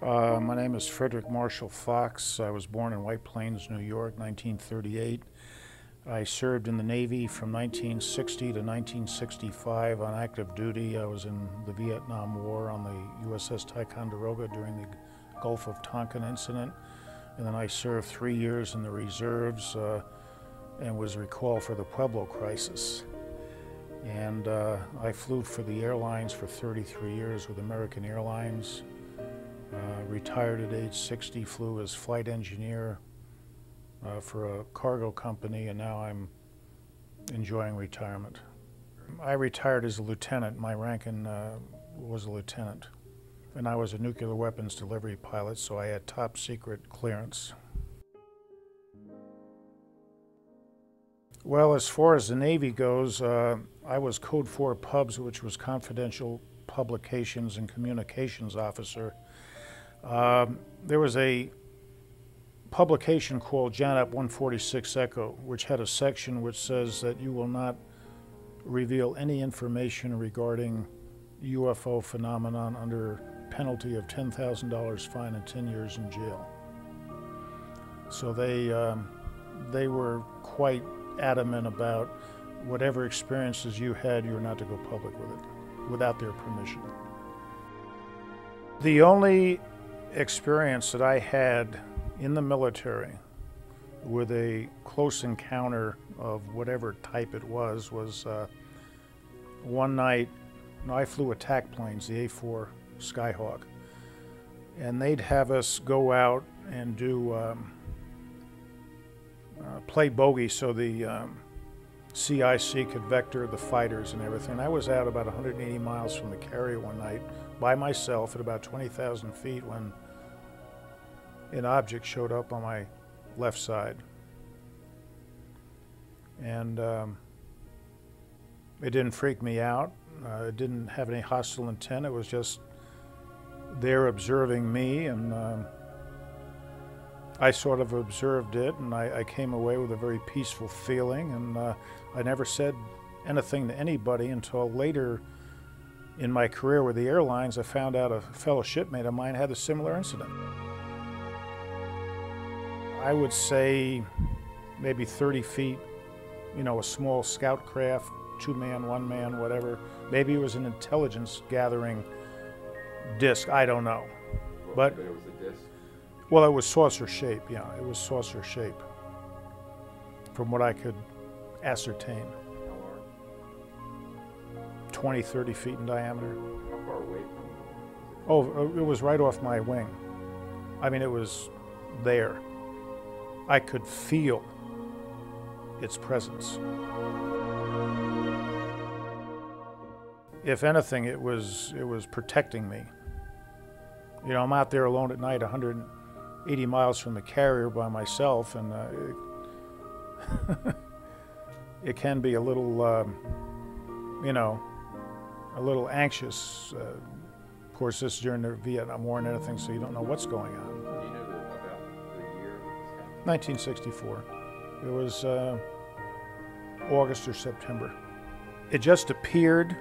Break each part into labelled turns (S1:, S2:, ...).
S1: My name is Frederickiem Marshallem Foxem. I was born in White Plains, New York, 1938. I served in the Navy from 1960 to 1965 on active duty. I was in the Vietnam War on the USS Ticonderoga during the Gulf of Tonkin incident. And then I served 3 years in the reserves and was recalled for the Pueblo crisis. And I flew for the airlines for 33 years with American Airlines. Retired at age 60, flew as flight engineer for a cargo company, and now I'm enjoying retirement. I retired as a lieutenant. My rank was a lieutenant. And I was a nuclear weapons delivery pilot, so I had top secret clearance. Well, as far as the Navy goes, I was Code 4 Pubs, which was Confidential Publications and Communications Officer. There was a publication called JANAP 146 Echo, which had a section which says that you will not reveal any information regarding UFO phenomenon under penalty of $10,000 fine and 10 years in jail. So they were quite adamant about whatever experiences you had, you were not to go public with it without their permission. The only experience that I had in the military with a close encounter of whatever type it was one night. I flew attack planes, the A-4 Skyhawk, and they'd have us go out and do play bogey so the CIC could vector the fighters and everything. I was out about 180 miles from the carrier one night by myself at about 20,000 feet when an object showed up on my left side. And it didn't freak me out. It didn't have any hostile intent. It was just there observing me, and I sort of observed it, and I came away with a very peaceful feeling, and I never said anything to anybody until later in my career with the airlines. I found out a fellow shipmate of mine had a similar incident. I would say maybe 30 feet, a small scout craft, 2-man, 1-man, whatever. Maybe it was an intelligence gathering disc, I don't know. But
S2: it was a disc?
S1: Well, it was saucer shape, yeah, it was saucer shape, from what I could ascertain.
S2: How large?
S1: 20, 30 feet in diameter.
S2: How far away from you?
S1: Oh, it was right off my wing. I mean, it was there. I could feel its presence. If anything, it was protecting me. I'm out there alone at night, 180 miles from the carrier by myself, and it can be a little, a little anxious. Of course, this is during the Vietnam War and everything, so you don't know what's going on.
S2: Do you know about the year of this happened?
S1: 1964. It was August or September. It just appeared.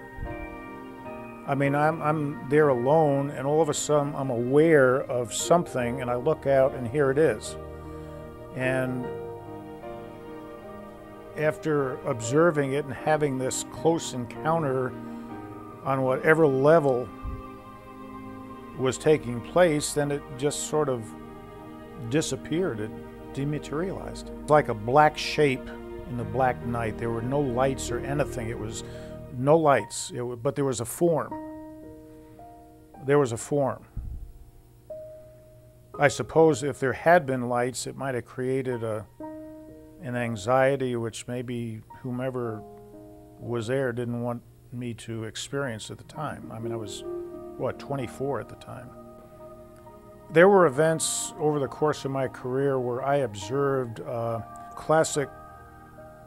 S1: I mean, I'm there alone, and all of a sudden I'm aware of something, and I look out, and here it is. And after observing it and having this close encounter on whatever level was taking place, then it just sort of disappeared. It dematerialized. It's like a black shape in the black night. There were no lights or anything. It was no lights, but there was a form. There was a form. I suppose if there had been lights, it might have created an anxiety which maybe whomever was there didn't want me to experience at the time. I mean, I was, 24 at the time. There were events over the course of my career where I observed classic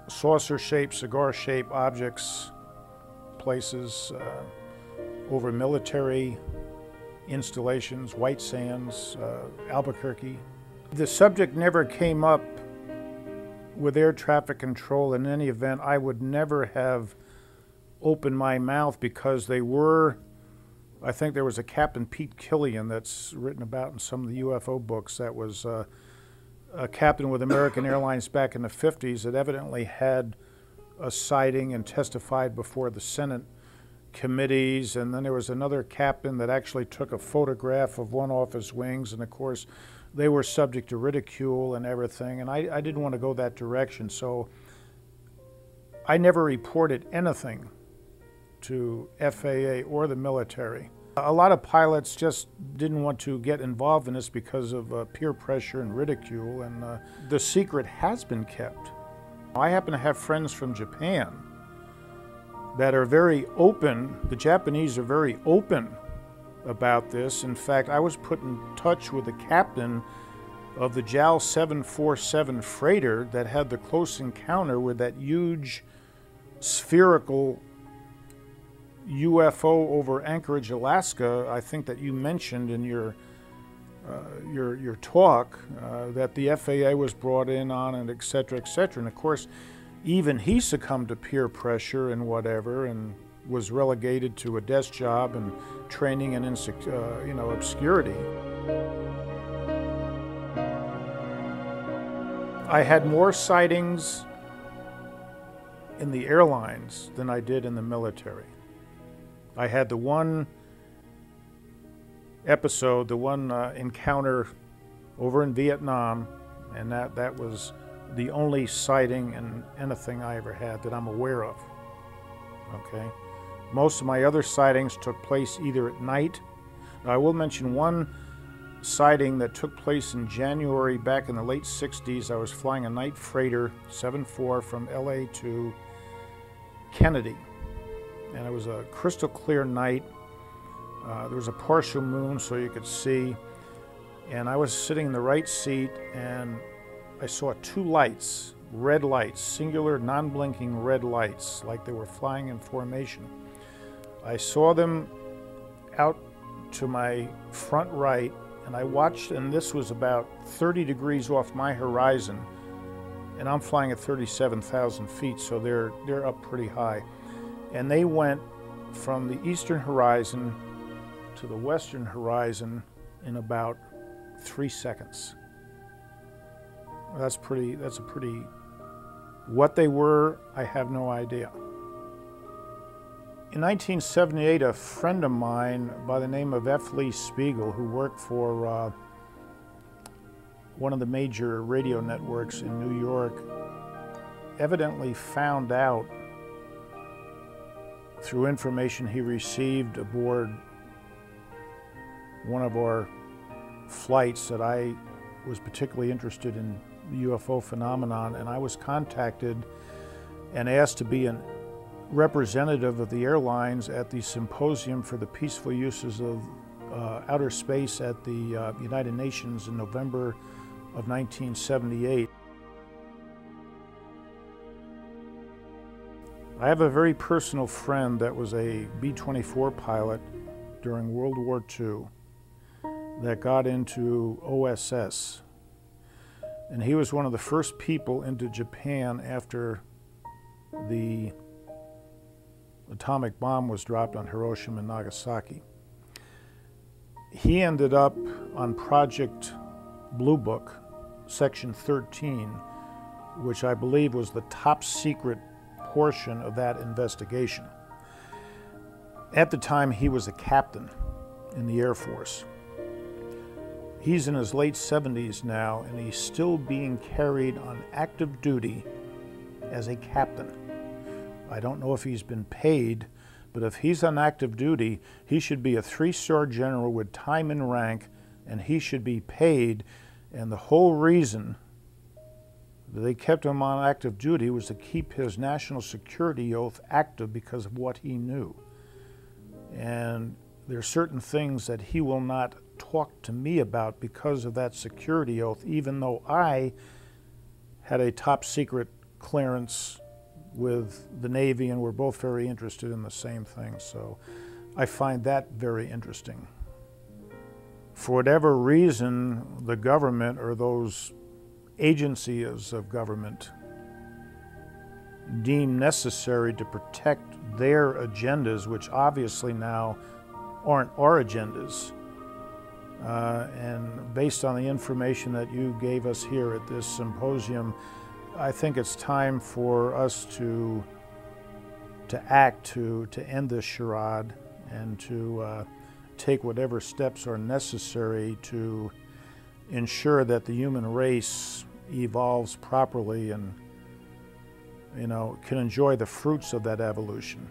S1: saucer-shaped, cigar-shaped objects, places over military installations, White Sands, Albuquerque. The subject never came up with air traffic control. In any event, I would never have opened my mouth because they were I think there was a Captain Pete Killian that's written about in some of the UFO books that was a captain with American Airlines back in the 50s that evidently had a sighting and testified before the Senate committees. And then there was another captain that actually took a photograph of one off his wings, and of course they were subject to ridicule and everything, and I didn't want to go that direction, so I never reported anything to FAA or the military. A lot of pilots just didn't want to get involved in this because of peer pressure and ridicule, and the secret has been kept. I happen to have friends from Japan that are very open. The Japanese are very open about this. In fact, I was put in touch with the captain of the JAL 747 freighter that had the close encounter with that huge spherical UFO over Anchorage, Alaska. I think that you mentioned in your talk that the FAA was brought in on, and et cetera, et cetera. And of course, even he succumbed to peer pressure and whatever, and was relegated to a desk job and training in obscurity. I had more sightings in the airlines than I did in the military. I had the one episode, the one encounter over in Vietnam, and that was the only sighting and anything I ever had that I'm aware of. Okay. Most of my other sightings took place either at night. Now, I will mention one sighting that took place in January back in the late 60s. I was flying a night freighter 74 from LA to Kennedy, and it was a crystal clear night. There was a partial moon so you could see, and I was sitting in the right seat, and I saw two lights, red lights, singular non-blinking red lights, like they were flying in formation. I saw them out to my front right, and I watched, and this was about 30 degrees off my horizon, and I'm flying at 37,000 feet, so they're up pretty high. And they went from the eastern horizon to the western horizon in about 3 seconds. That's a pretty, what they were, I have no idea. In 1978, a friend of mine by the name of F. Lee Spiegel, who worked for one of the major radio networks in New York, evidently found out through information he received aboard one of our flights that I was particularly interested in the UFO phenomenon, and I was contacted and asked to be a representative of the airlines at the Symposium for the Peaceful Uses of Outer Space at the United Nations in November of 1978. I have a very personal friend that was a B-24 pilot during World War II that got into OSS. And he was one of the first people into Japan after the atomic bomb was dropped on Hiroshima and Nagasaki. He ended up on Project Blue Book, Section 13, which I believe was the top secret portion of that investigation. At the time, he was a captain in the Air Force. He's in his late 70s now, and he's still being carried on active duty as a captain. I don't know if he's been paid, but if he's on active duty, he should be a 3-star general with time and rank, and he should be paid. And the whole reason that they kept him on active duty was to keep his national security oath active because of what he knew. And there are certain things that he will not talk to me about because of that security oath, even though I had a top secret clearance with the Navy and we're both very interested in the same thing. So I find that very interesting. For whatever reason, the government or those agencies of government deem necessary to protect their agendas, which obviously now aren't our agendas. And based on the information that you gave us here at this symposium, I think it's time for us to act to end this charade and to take whatever steps are necessary to ensure that the human race evolves properly and, can enjoy the fruits of that evolution.